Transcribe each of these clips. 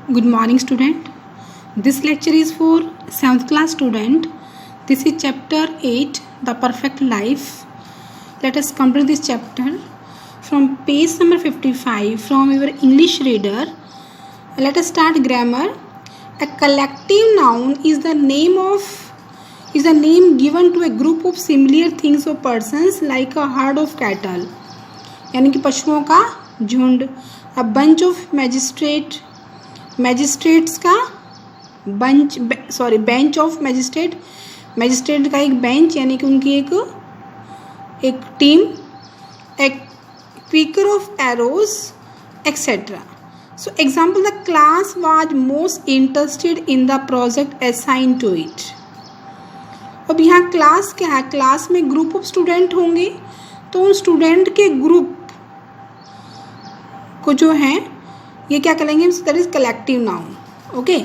Good morning, student. This lecture is for 7th class student. This is chapter 8, The Perfect Life. Let us complete this chapter from page number 55 from your English reader. Let us start grammar. A collective noun is the name given to a group of similar things or persons like a herd of cattle. यानी कि पशुओं का झुंड. A bunch of magistrates का bench of magistrate का एक bench यानी कि उनकी एक टीम. एक quiver of arrows etcetera. So example, the class was most interested in the project assign to it. अब यहाँ क्लास क्या है? क्लास में ग्रुप ऑफ स्टूडेंट होंगे, तो उन स्टूडेंट के ग्रुप को जो है ये क्या करेंगे? That is collective noun. Okay,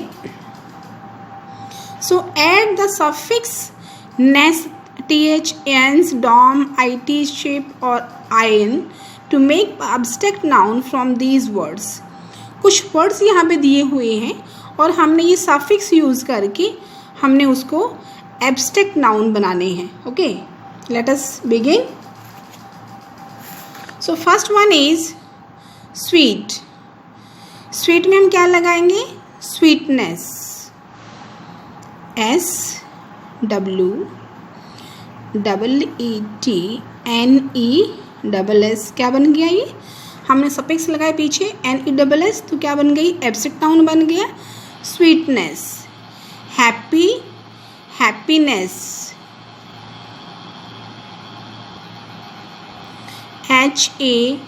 so add the suffix ness, th, ans, dom, it, ship और in to make abstract noun from these words. कुछ वर्ड्स यहाँ पे दिए हुए हैं और हमने ये सफिक्स यूज करके हमने उसको एब्स्ट्रैक्ट नाउन बनाने हैं. Okay, let us begin. So first one is sweet. Sweet में हम क्या लगाएंगे? स्वीटनेस. SWEETNESS क्या बन गया? ये हमने सफिक्स लगाए पीछे NESS, तो क्या बन गई? एब्स्ट्रैक्ट नाउन बन गया sweetness. Happy, happiness. HAPPINESS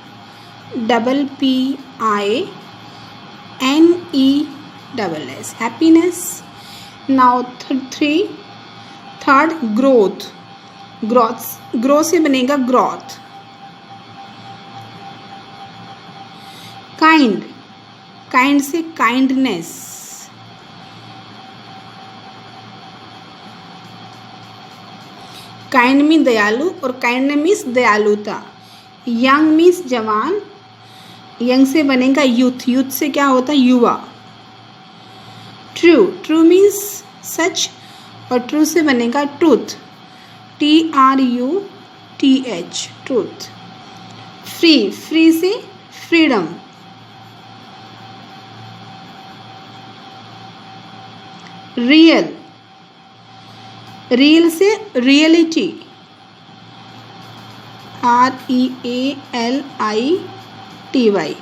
happiness. Now third growth. Growth से बनेगा ग्रोथ. काइंड से काइंडनेस. काइंड मीन दयालु और काइंड मीन्स दयालुता. यंग मीन्स जवान, यंग से बनेगा यूथ से क्या होता है? युवा. ट्रू मीन्स सच और ट्रू से बनेगा ट्रूथ. TRUTH truth. फ्री से फ्रीडम. रियल से रियलिटी. REALITY.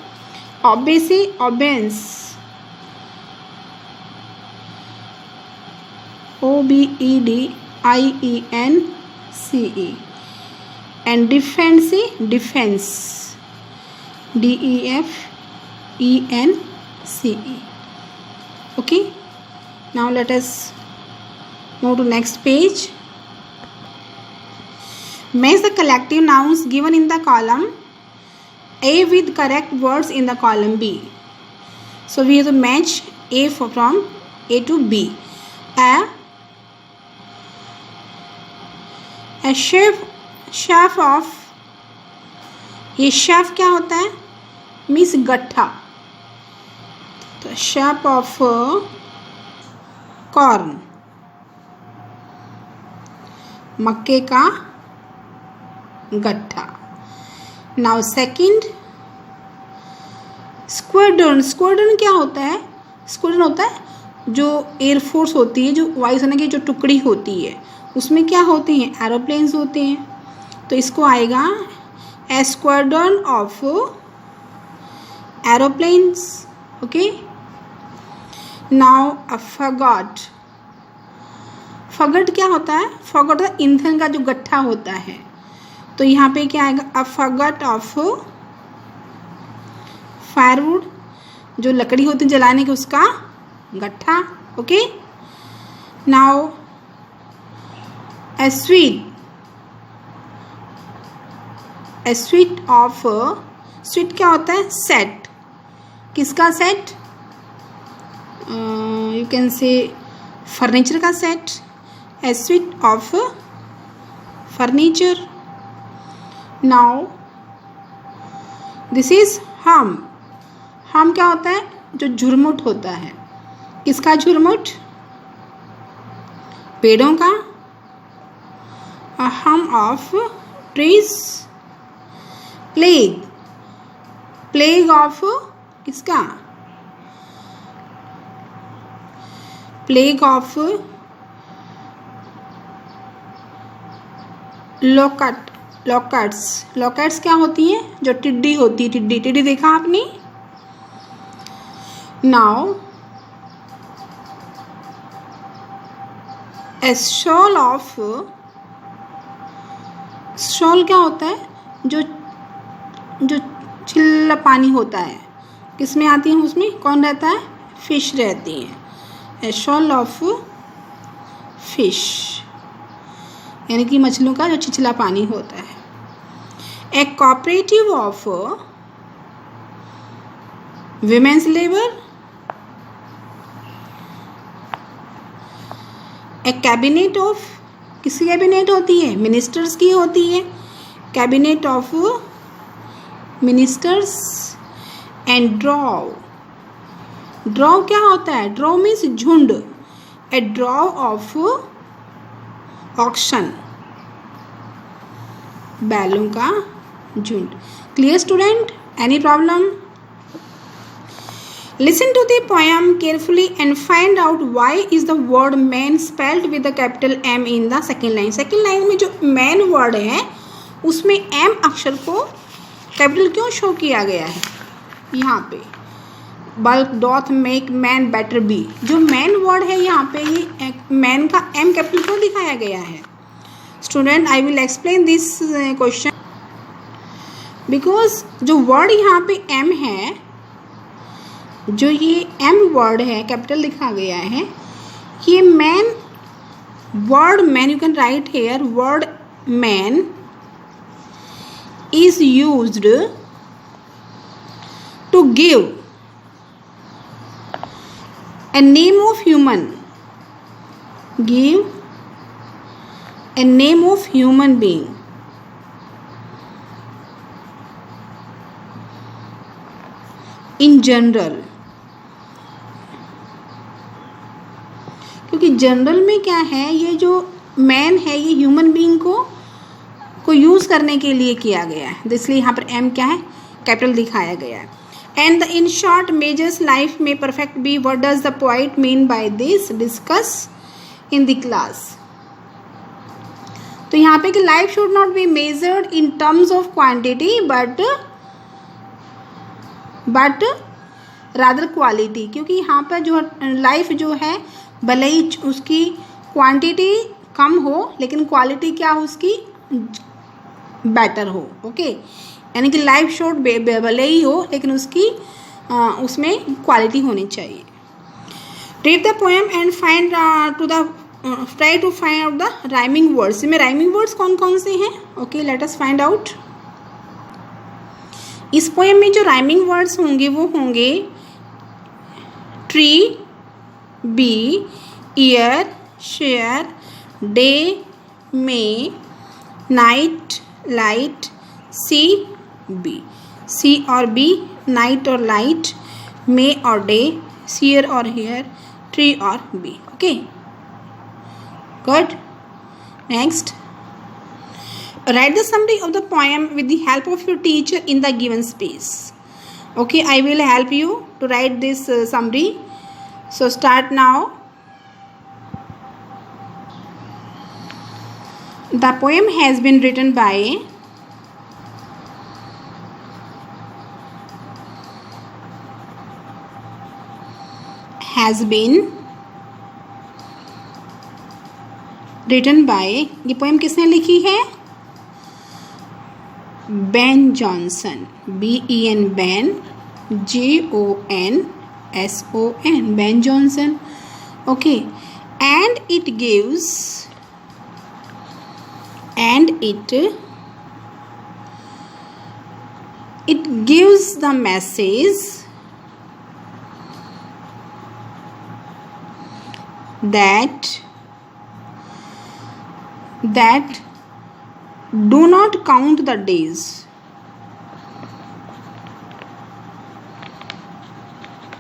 ऑबे से ऑबेंस. OBEDIENCE. एंड डिफेंस से defence. DEFENCE. Okay, now let us move to next page. Match the collective nouns given in the column A with correct words in the column B. So we have to match A from A to B. A chef of. ये chef क्या होता है? Means गट्ठा. तो chef of corn, मक्के का गट्ठा. Now second, squadron क्या होता है? स्क्वाड्रन होता है जो एयरफोर्स होती है, जो वायुसेना की जो टुकड़ी होती है, उसमें क्या होते हैं? एरोप्लेन्स होते हैं. तो इसको आएगा a squadron of aeroplanes. Okay, now a faggot क्या होता है? फगट ईंधन का जो गट्ठा होता है. तो यहाँ पे क्या आएगा? अ फगट ऑफ फायरवुड, जो लकड़ी होती है जलाने की, उसका गट्ठा. Okay, now a suite of. Suite क्या होता है? सेट. किसका set? You can say furniture का set. A suite of furniture. Now this is hum. Hum क्या होता है? जो झुरमुट होता है, किसका झुरमुट? पेड़ों का। Hum of trees. Plague, plague of किसका? Plague of locust, locusts. Locusts क्या होती हैं? जो टिड्डी होती है, टिड्डी। टिड्डी देखा आपने? Now A shoal of, shawl क्या होता है? जो जो चिल्ला पानी होता है, किसमें आती है? उसमें कौन रहता है? फिश रहती है। ए शॉल ऑफ फिश, यानी कि मछलियों का जो चिचला पानी होता है। ए cooperative of women's labour. A cabinet of, किसकी कैबिनेट होती है? मिनिस्टर्स की होती है। Cabinet of ministers. And draw, draw क्या होता है? ड्रॉ मीन्स झुंड। ए ड्रॉ ऑफ ऑक्शन, बैलों का झुंड। Clear student? Any problem? Listen to the poem carefully and find out why is the word man spelled with the capital M in the second line. Second line में जो man word है उसमें M अक्षर को capital क्यों show किया गया है? यहाँ पे bulk doth make man better be, जो man word है यहाँ पे ये man का M कैपिटल क्यों दिखाया गया है? Student, I will explain this question because जो word यहाँ पे M है, जो ये M वर्ड है कैपिटल लिखा गया है, ये man word, man you can write here, word man is used to give a name of human, give a name of human being. In general, क्योंकि जनरल में क्या है, ये जो मैन है ये ह्यूमन बीइंग को यूज़ करने के लिए किया गया है, इसलिए यहाँ पर एम क्या है? कैपिटल दिखाया गया है। And the in short measures life में perfect be, what does the poet mean by this? Discuss in the class. तो यहाँ पे कि life should not be measured in terms of quantity but rather quality, क्योंकि यहाँ पर जो life जो है भले ही उसकी क्वांटिटी कम हो लेकिन क्वालिटी क्या हो उसकी? बेटर हो। ओके, यानी कि लाइफ शॉर्ट भले ही हो लेकिन उसकी उसमें क्वालिटी होनी चाहिए। Read the poem and find try to find out the rhyming words. इसमें राइमिंग वर्ड्स कौन कौन से हैं? Okay, let us find out. इस पोएम में जो राइमिंग वर्ड्स होंगे वो होंगे tree, bee, year, share, day, may, night, light, sea, bee. Sea और बी, नाइट और लाइट, मे और डे, सीयर और हेयर, ट्री और bee. Okay, good. Next, write the summary of the poem with the help of your teacher in the given space. Okay, I will help you to write this summary. So start now. The poem has been written by ये poem किसने लिखी है? Ben Jonson, B-E-N, Ben, J-O-N, S-O-N, Ben Jonson. Okay, and it gives the message that do not count the days.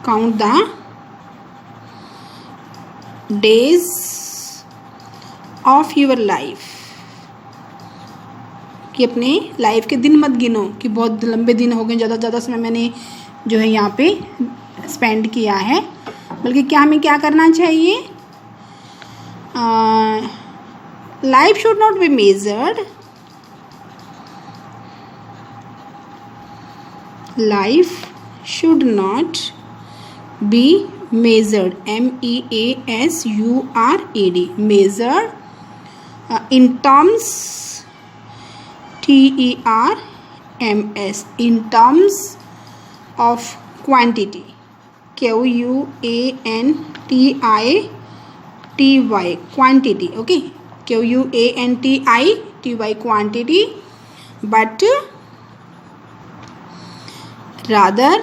Count the days of your life, कि अपने life के दिन मत गिनो कि बहुत लंबे दिन हो गए, ज़्यादा समय मैंने जो है यहाँ पे स्पेंड किया है, बल्कि क्या हमें क्या करना चाहिए, life should not be measured, life should not B measured, measured, measured in terms, terms, in terms of quantity, quantity, quantity, okay, quantity, quantity, but rather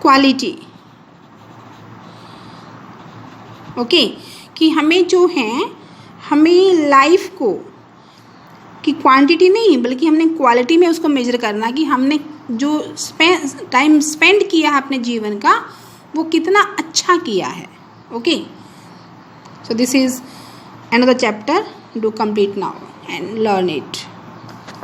quality, okay कि हमें जो है, हमें लाइफ को कि क्वांटिटी नहीं बल्कि हमने क्वालिटी में उसको मेजर करना, कि हमने जो टाइम स्पेंड किया है अपने जीवन का वो कितना अच्छा किया है. Okay, so this is another chapter. Do complete now and learn it.